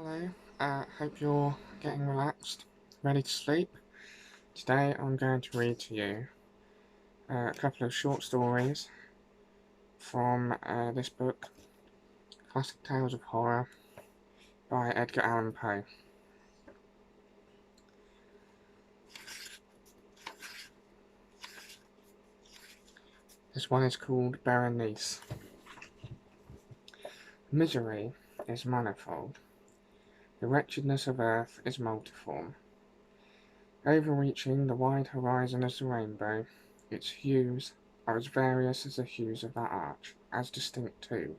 Hello, hope you're getting relaxed, ready to sleep. Today I'm going to read to you a couple of short stories from this book, Classic Tales of Horror by Edgar Allen Poe. This one is called Berenice. Misery is manifold. The wretchedness of earth is multiform. Overreaching the wide horizon as the rainbow, its hues are as various as the hues of that arch, as distinct too,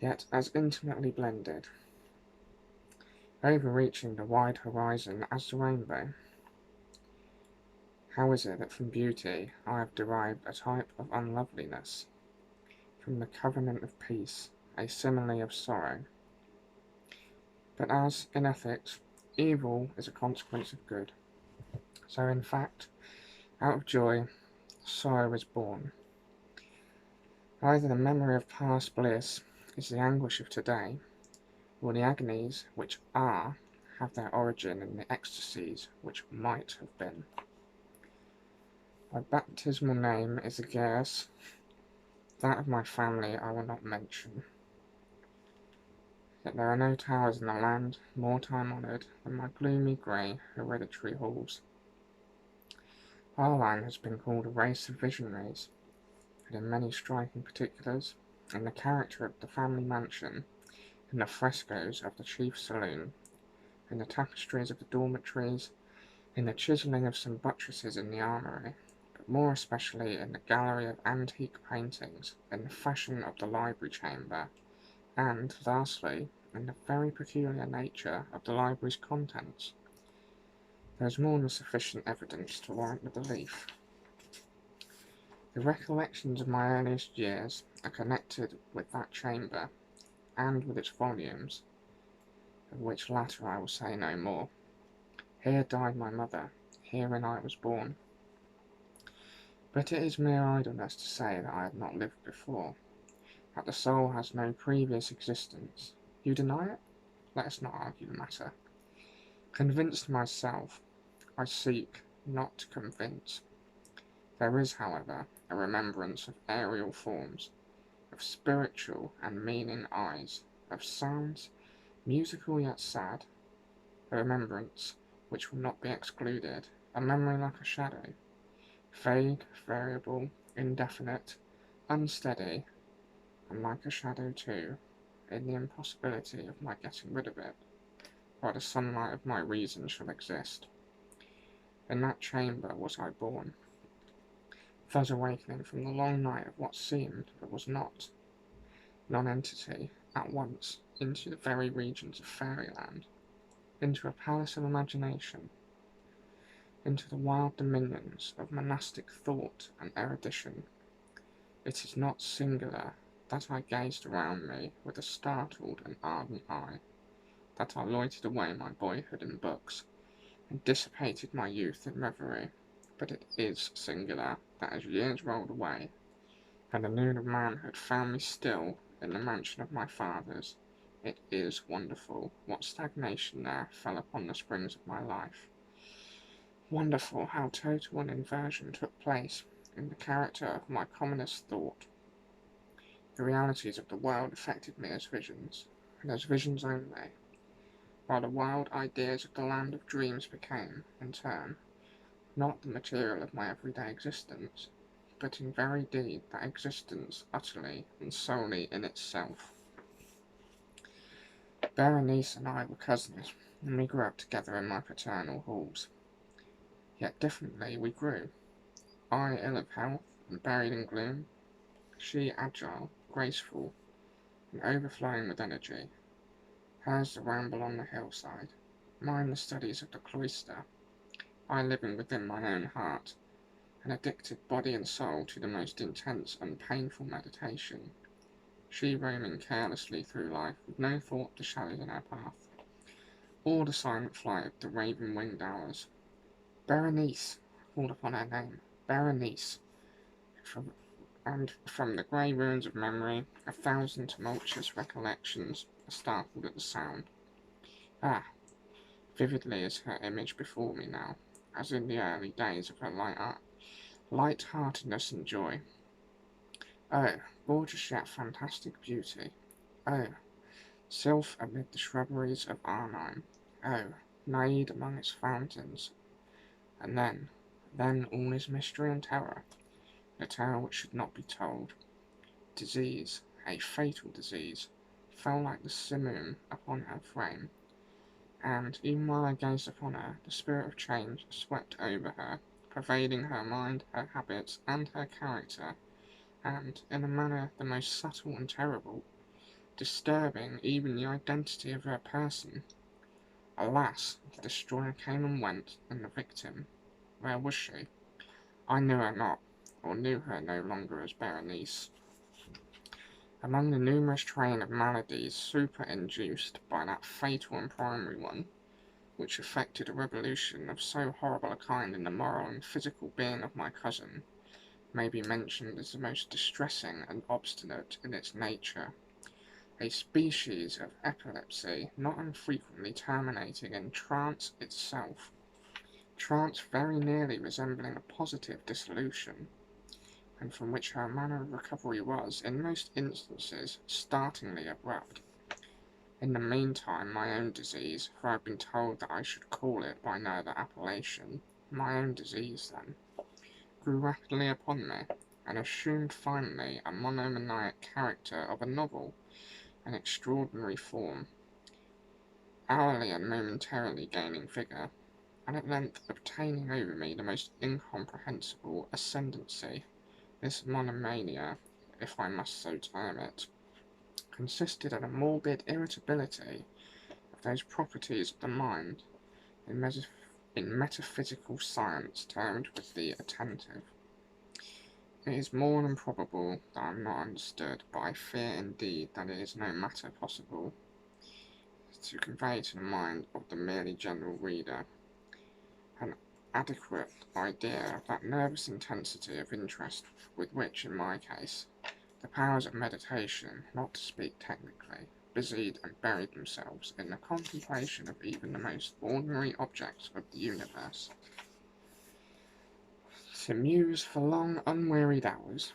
yet as intimately blended. Overreaching the wide horizon as the rainbow. How is it that from beauty I have derived a type of unloveliness, from the covenant of peace a simile of sorrow? But as, in ethics, evil is a consequence of good, so in fact, out of joy, sorrow is born. Either the memory of past bliss is the anguish of today, or the agonies which are have their origin in the ecstasies which might have been. My baptismal name is Aegeus, that of my family I will not mention. Yet there are no towers in the land more time-honoured than my gloomy grey hereditary halls. Our line has been called a race of visionaries, and in many striking particulars, in the character of the family mansion, in the frescoes of the chief saloon, in the tapestries of the dormitories, in the chiselling of some buttresses in the armoury, but more especially in the gallery of antique paintings, in the fashion of the library chamber, and, lastly, in the very peculiar nature of the library's contents. There is more than sufficient evidence to warrant the belief. The recollections of my earliest years are connected with that chamber, and with its volumes, of which latter I will say no more. Here died my mother, herein I was born. But it is mere idleness to say that I had not lived before, that the soul has no previous existence. You deny it? Let us not argue the matter. Convinced myself, I seek not to convince. There is, however, a remembrance of aerial forms, of spiritual and meaning eyes, of sounds, musical yet sad, a remembrance which will not be excluded, a memory like a shadow, vague, variable, indefinite, unsteady, and like a shadow too, in the impossibility of my getting rid of it, while the sunlight of my reason shall exist. In that chamber was I born, thus awakening from the long night of what seemed but was not, nonentity, at once into the very regions of fairyland, into a palace of imagination, into the wild dominions of monastic thought and erudition. It is not singular that I gazed around me with a startled and ardent eye, that I loitered away my boyhood in books, and dissipated my youth in reverie, but it is singular that as years rolled away, and the noon of manhood found me still in the mansion of my fathers, it is wonderful what stagnation there fell upon the springs of my life. Wonderful how total an inversion took place in the character of my commonest thought. The realities of the world affected me as visions, and as visions only, while the wild ideas of the land of dreams became, in turn, not the material of my everyday existence, but in very deed that existence utterly and solely in itself. Berenice and I were cousins, and we grew up together in my paternal halls. Yet differently we grew, I ill of health and buried in gloom, she agile, graceful, and overflowing with energy, hers the ramble on the hillside, mine the studies of the cloister, I living within my own heart, and addicted body and soul to the most intense and painful meditation, she roaming carelessly through life with no thought to shadows in her path, or the silent flight of the raven-winged hours. Berenice! Called upon her name, Berenice! And from the grey ruins of memory, a thousand tumultuous recollections are startled at the sound. Ah, vividly is her image before me now, as in the early days of her light-heartedness and joy. Oh, gorgeous yet fantastic beauty. Oh, sylph amid the shrubberies of Arnheim. Oh, Naid among its fountains. And then all is mystery and terror, a tale which should not be told. Disease, a fatal disease, fell like the simoon upon her frame, and even while I gazed upon her, the spirit of change swept over her, pervading her mind, her habits, and her character, and, in a manner the most subtle and terrible, disturbing even the identity of her person. Alas, the destroyer came and went, and the victim, where was she? I knew her not, or knew her no longer as Berenice. Among the numerous train of maladies superinduced by that fatal and primary one, which effected a revolution of so horrible a kind in the moral and physical being of my cousin, may be mentioned as the most distressing and obstinate in its nature, a species of epilepsy not unfrequently terminating in trance itself, trance very nearly resembling a positive dissolution, and from which her manner of recovery was, in most instances, startlingly abrupt. In the meantime, my own disease, for I had been told that I should call it by no other appellation, my own disease, then, grew rapidly upon me, and assumed finally a monomaniac character of a novel, an extraordinary form, hourly and momentarily gaining vigour, and at length obtaining over me the most incomprehensible ascendancy. This monomania, if I must so term it, consisted in a morbid irritability of those properties of the mind in metaphysical science termed with the attentive. It is more than probable that I am not understood, but I fear indeed that it is no matter possible to convey to the mind of the merely general reader an adequate idea of that nervous intensity of interest with which, in my case, the powers of meditation, not to speak technically, busied and buried themselves in the contemplation of even the most ordinary objects of the universe. To muse for long unwearied hours,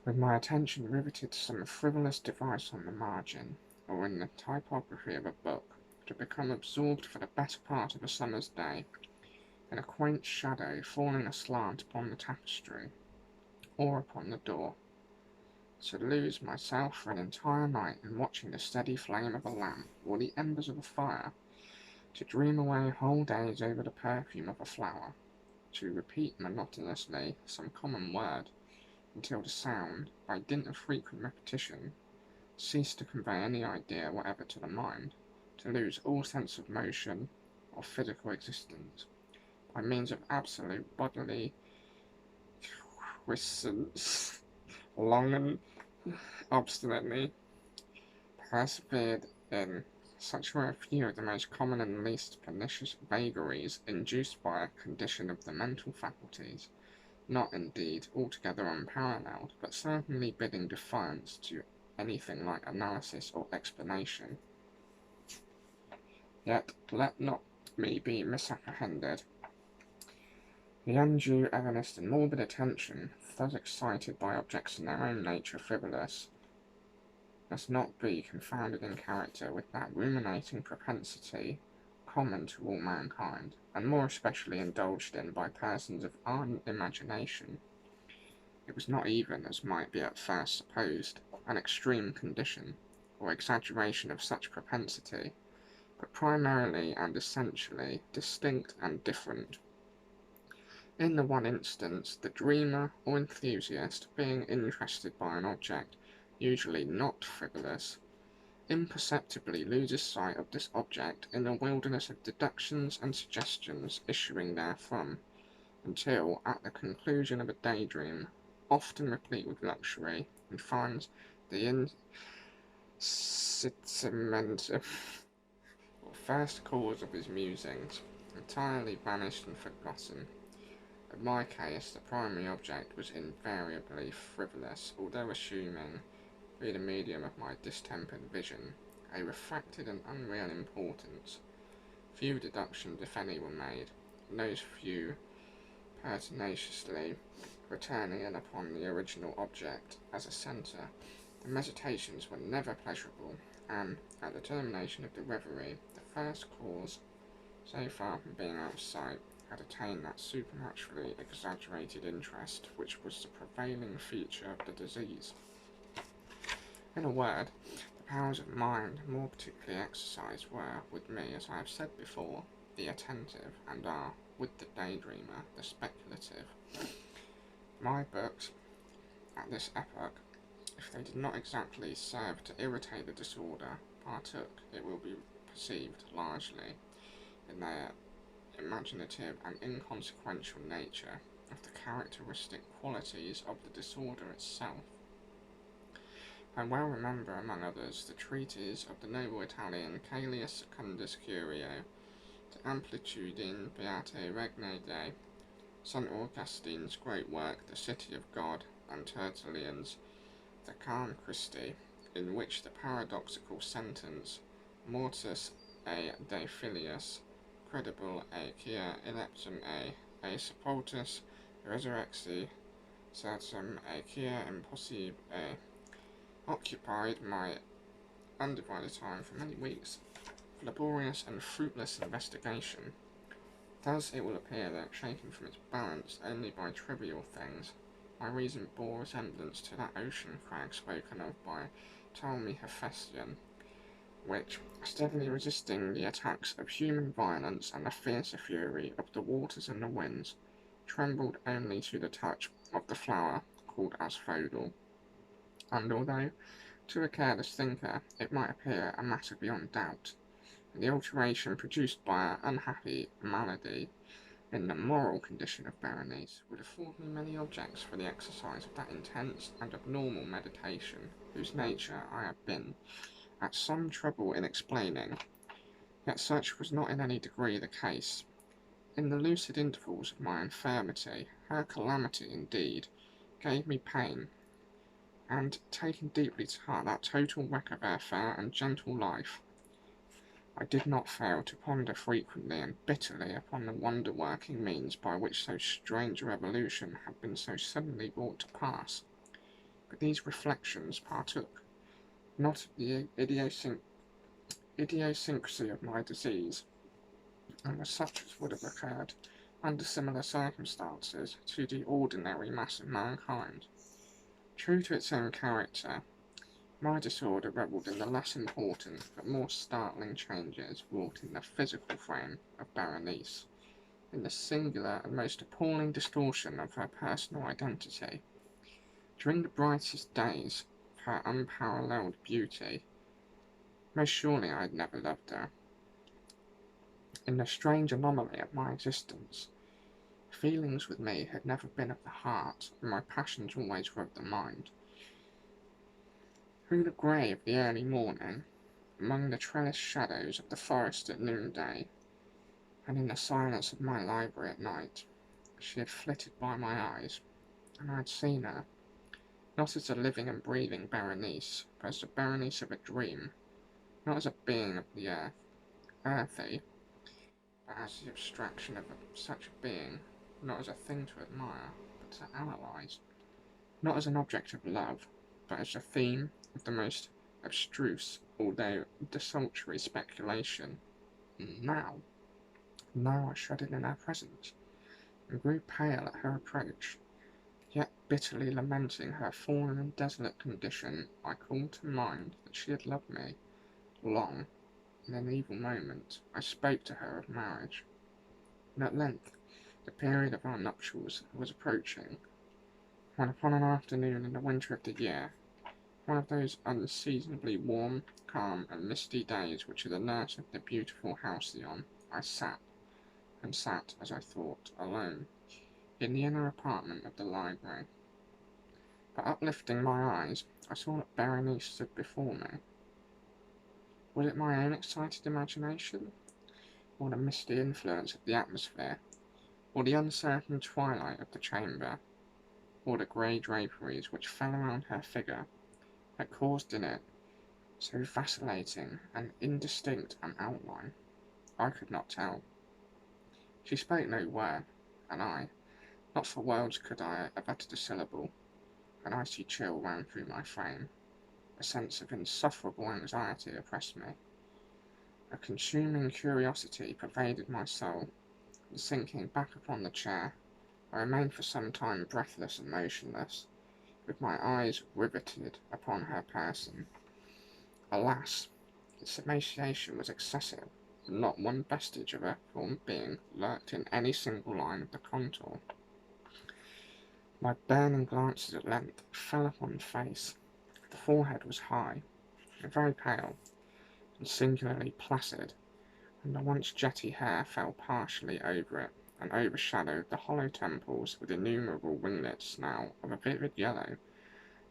with my attention riveted to some frivolous device on the margin, or in the typography of a book, to become absorbed for the better part of a summer's day in a quaint shadow falling aslant upon the tapestry, or upon the door, to lose myself for an entire night in watching the steady flame of a lamp, or the embers of a fire, to dream away whole days over the perfume of a flower, to repeat monotonously some common word, until the sound, by dint of frequent repetition, ceased to convey any idea whatever to the mind, to lose all sense of motion or physical existence, by means of absolute bodily quiescence, long and obstinately persevered in. Such were a few of the most common and least pernicious vagaries induced by a condition of the mental faculties, not indeed altogether unparalleled, but certainly bidding defiance to anything like analysis or explanation. Yet let not me be misapprehended. The undue earnest and morbid attention thus excited by objects in their own nature frivolous must not be confounded in character with that ruminating propensity common to all mankind, and more especially indulged in by persons of ardent imagination. It was not even, as might be at first supposed, an extreme condition, or exaggeration of such propensity, but primarily and essentially distinct and different. In the one instance, the dreamer or enthusiast, being interested by an object usually not frivolous, imperceptibly loses sight of this object in a wilderness of deductions and suggestions issuing therefrom, until, at the conclusion of a daydream, often replete with luxury, he finds the incipient or first cause of his musings entirely vanished and forgotten. In my case, the primary object was invariably frivolous, although assuming, through the medium of my distempered vision, a refracted and unreal importance. Few deductions, if any, were made, and those few pertinaciously returning in upon the original object as a centre. The meditations were never pleasurable, and, at the termination of the reverie, the first cause, so far from being out of sight, had attained that supernaturally exaggerated interest which was the prevailing feature of the disease. In a word, the powers of mind more particularly exercised were, with me, as I have said before, the attentive, and are, with the daydreamer, the speculative. My books, at this epoch, if they did not exactly serve to irritate the disorder, partook, it will be perceived, largely, in their imaginative and inconsequential nature, of the characteristic qualities of the disorder itself. I well remember, among others, the treatise of the noble Italian Caelius Secundus Curio, De Amplitudine Beate Regne Dei, St. Augustine's great work, The City of God, and Tertullian's The Calm Christi, in which the paradoxical sentence, Mortis e de filius, credible e quia eleptum e sepultus resurrexi, certum e quia impossib occupied my undivided time for many weeks for laborious and fruitless investigation. Thus it will appear that, shaken from its balance only by trivial things, my reason bore resemblance to that ocean crag spoken of by Ptolemy Hephaestion, which, steadily resisting the attacks of human violence and the fiercer fury of the waters and the winds, trembled only to the touch of the flower called asphodel. And although, to a careless thinker, it might appear a matter beyond doubt, the alteration produced by an unhappy malady in the moral condition of Berenice would afford me many objects for the exercise of that intense and abnormal meditation, whose nature I have been at some trouble in explaining, yet such was not in any degree the case. In the lucid intervals of my infirmity, her calamity, indeed, gave me pain, and, taking deeply to heart that total wreck of her fair and gentle life, I did not fail to ponder frequently and bitterly upon the wonder-working means by which so strange a revolution had been so suddenly brought to pass. But these reflections partook not of the idiosyncrasy of my disease, and were such as would have occurred, under similar circumstances, to the ordinary mass of mankind. True to its own character, my disorder revelled in the less important but more startling changes wrought in the physical frame of Berenice, in the singular and most appalling distortion of her personal identity. During the brightest days of her unparalleled beauty, most surely I had never loved her. In the strange anomaly of my existence, feelings with me had never been of the heart, and my passions always were of the mind. Through the grey of the early morning, among the trellised shadows of the forest at noonday, and in the silence of my library at night, she had flitted by my eyes, and I had seen her, not as a living and breathing Berenice, but as the Berenice of a dream, not as a being of the earth, earthy, but as the abstraction of such a being, not as a thing to admire, but to analyse, not as an object of love, but as the theme of the most abstruse, although desultory speculation. Now I shuddered in her presence, and grew pale at her approach, yet bitterly lamenting her fallen and desolate condition, I called to mind that she had loved me long. In an evil moment, I spoke to her of marriage, and at length the period of our nuptials was approaching, when upon an afternoon in the winter of the year, one of those unseasonably warm, calm, and misty days which are the nurse of the beautiful halcyon, I sat, as I thought, alone, in the inner apartment of the library. But uplifting my eyes, I saw that Berenice stood before me. Was it my own excited imagination, or the misty influence of the atmosphere, or the uncertain twilight of the chamber, or the grey draperies which fell around her figure, that caused in it so vacillating and indistinct an outline, I could not tell. She spoke no word, and I, not for worlds could I have uttered a syllable. An icy chill ran through my frame. A sense of insufferable anxiety oppressed me. A consuming curiosity pervaded my soul, and sinking back upon the chair, I remained for some time breathless and motionless, with my eyes riveted upon her person. Alas, its emaciation was excessive, and not one vestige of her former being lurked in any single line of the contour. My burning glances at length fell upon the face. The forehead was high, and very pale, and singularly placid, and the once jetty hair fell partially over it, and overshadowed the hollow temples with innumerable ringlets now of a vivid yellow,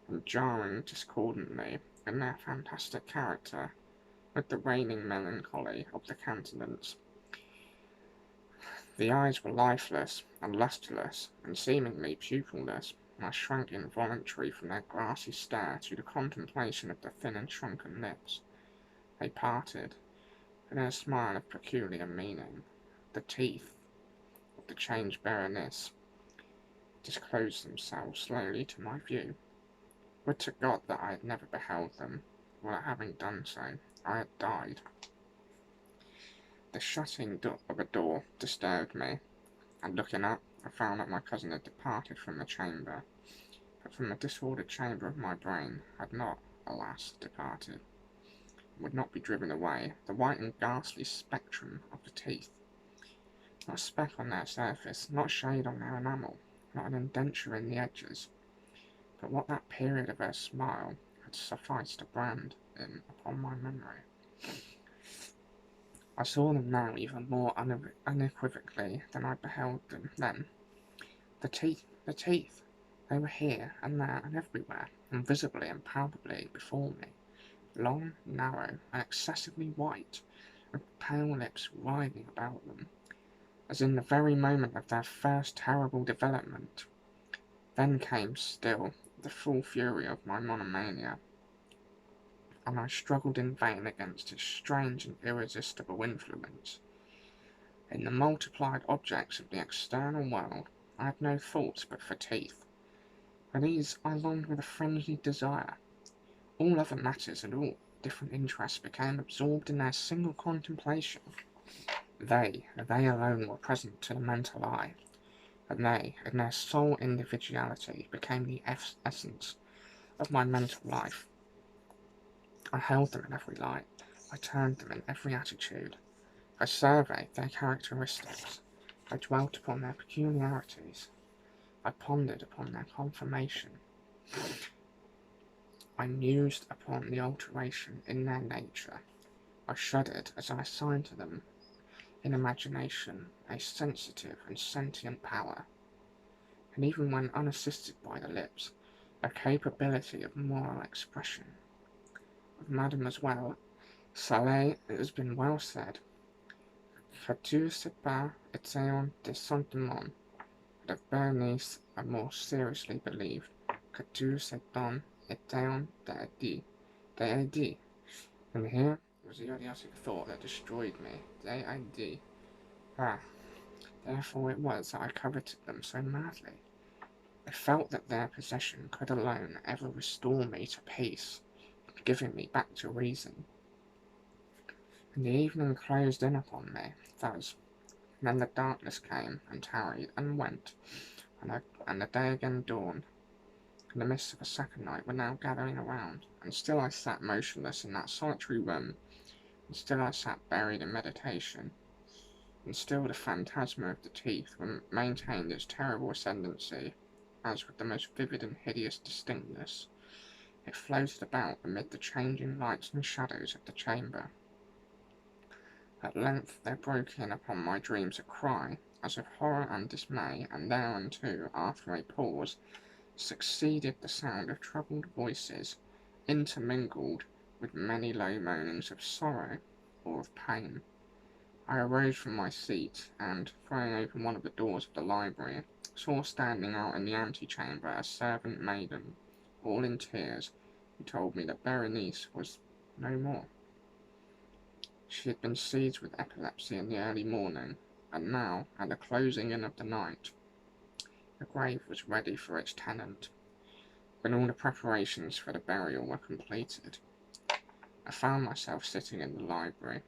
and jarring discordantly in their fantastic character with the reigning melancholy of the countenance. The eyes were lifeless and lustreless, and seemingly pupilless, and I shrank involuntarily from their glassy stare to the contemplation of the thin and shrunken lips. They parted, and in a smile of peculiar meaning, the teeth of the changed Berenice disclosed themselves slowly to my view. Would to God that I had never beheld them, or that having done so, I had died. The shutting of a door disturbed me, and looking up, I found that my cousin had departed from the chamber, but from the disordered chamber of my brain had not, alas, departed, and would not be driven away, the white and ghastly spectrum of the teeth. Not a speck on their surface, not a shade on their enamel, not an indenture in the edges, but what that period of her smile had sufficed to brand in upon my memory. I saw them now even more unequivocally than I beheld them then. The teeth, the teeth! They were here, and there, and everywhere, and visibly and palpably before me, long, narrow, and excessively white, with pale lips writhing about them, as in the very moment of their first terrible development. Then came still the full fury of my monomania, and I struggled in vain against its strange and irresistible influence. In the multiplied objects of the external world, I had no thoughts but for teeth. For these I longed with a frenzied desire. All other matters and all different interests became absorbed in their single contemplation. They alone were present to the mental eye, and they, in their sole individuality, became the essence of my mental life. I held them in every light, I turned them in every attitude, I surveyed their characteristics, I dwelt upon their peculiarities, I pondered upon their conformation, I mused upon the alteration in their nature, I shuddered as I assigned to them in imagination a sensitive and sentient power, and even when unassisted by the lips, a capability of moral expression. Of Mademoiselle Salé it has been well said, que tout ce pas était des sentiments, but of Berenice I more seriously believed que tout ce dons étaient des idées. And here was the idiotic thought that destroyed me, des idées. Ah, therefore it was that I coveted them so madly. I felt that their possession could alone ever restore me to peace, giving me back to reason. And the evening closed in upon me, thus, and then the darkness came, and tarried, and went, and the day again dawned, and the mists of a second night were now gathering around, and still I sat motionless in that solitary room, and still I sat buried in meditation, and still the phantasma of the teeth maintained its terrible ascendancy, as with the most vivid and hideous distinctness, it floated about amid the changing lights and shadows of the chamber. At length there broke in upon my dreams a cry, as of horror and dismay, and thereunto, after a pause, succeeded the sound of troubled voices, intermingled with many low moanings of sorrow or of pain. I arose from my seat, and, throwing open one of the doors of the library, saw standing out in the antechamber a servant maiden, all in tears, who told me that Berenice was no more. She had been seized with epilepsy in the early morning, and now, at the closing in of the night, the grave was ready for its tenant. When all the preparations for the burial were completed, I found myself sitting in the library,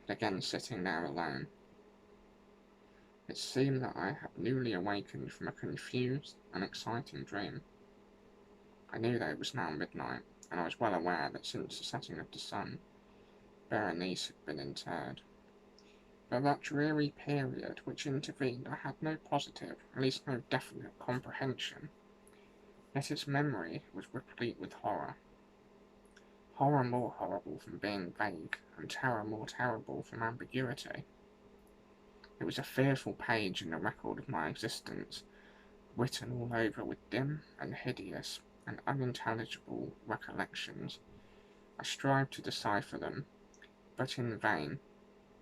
and again sitting there alone. It seemed that I had newly awakened from a confused and exciting dream. I knew that it was now midnight, and I was well aware that since the setting of the sun, Berenice had been interred. But that dreary period which intervened I had no positive, at least no definite comprehension. Yet its memory was replete with horror. Horror more horrible from being vague, and terror more terrible from ambiguity. It was a fearful page in the record of my existence, written all over with dim and hideous and unintelligible recollections. I strived to decipher them, but in vain,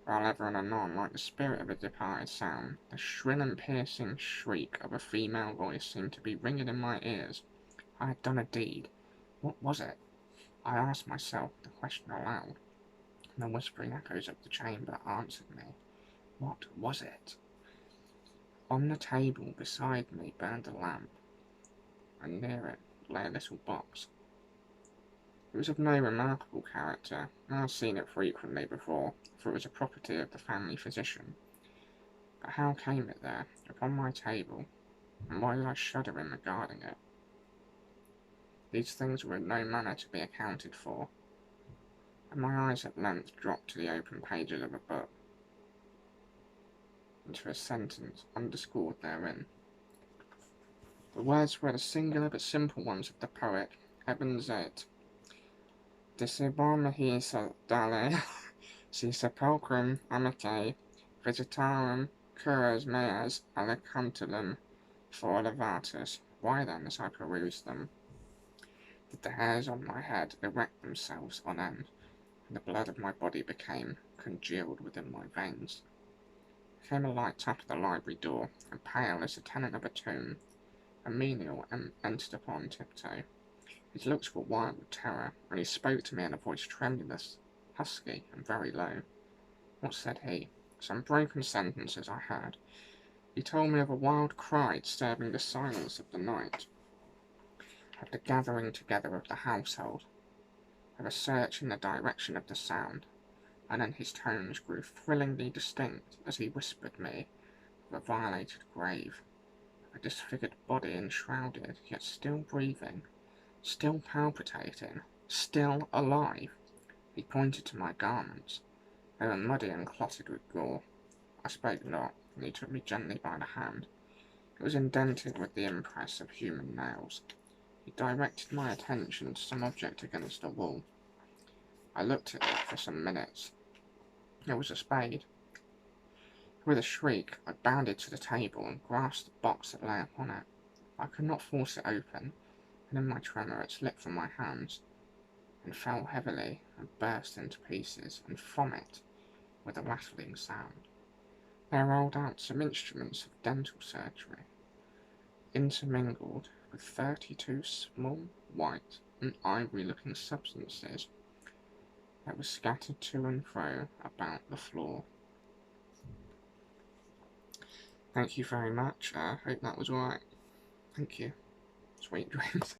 while ever and anon, like the spirit of a departed sound, the shrill and piercing shriek of a female voice seemed to be ringing in my ears. I had done a deed. What was it? I asked myself the question aloud, and the whispering echoes of the chamber answered me. What was it? On the table beside me burned a lamp, and near it lay a little box. It was of no remarkable character. I had seen it frequently before, for it was a property of the family physician. But how came it there, upon my table, and why did I shudder in regarding it? These things were in no manner to be accounted for, and my eyes at length dropped to the open pages of a book, and to a sentence underscored therein. The words were the singular but simple ones of the poet Ibn Zayd. Discibor mihi dalle, si sepulchrum amate, visitarum curas meas alicantilum for elevatus. Why then, as I perused them, did the hairs on my head erect themselves on end, and the blood of my body became congealed within my veins? There came a light tap at the library door, and pale as the tenant of a tomb, a menial entered upon tiptoe. His looks were wild with terror, and he spoke to me in a voice tremulous, husky, and very low. What said he? Some broken sentences I heard. He told me of a wild cry disturbing the silence of the night, of the gathering together of the household, of a search in the direction of the sound, and then his tones grew thrillingly distinct as he whispered me of a violated grave, of a disfigured body enshrouded, yet still breathing, still palpitating, still alive. He pointed to my garments. They were muddy and clotted with gore. I spoke not, and he took me gently by the hand. It was indented with the impress of human nails. He directed my attention to some object against the wall. I looked at it for some minutes. It was a spade. With a shriek, I bounded to the table and grasped the box that lay upon it. I could not force it open, and in my tremor it slipped from my hands, and fell heavily, and burst into pieces, and from it, with a rattling sound, there rolled out some instruments of dental surgery, intermingled with 32 small, white, and ivory-looking substances that were scattered to and fro about the floor. Thank you very much. I hope that was alright. Thank you. Sweet dreams.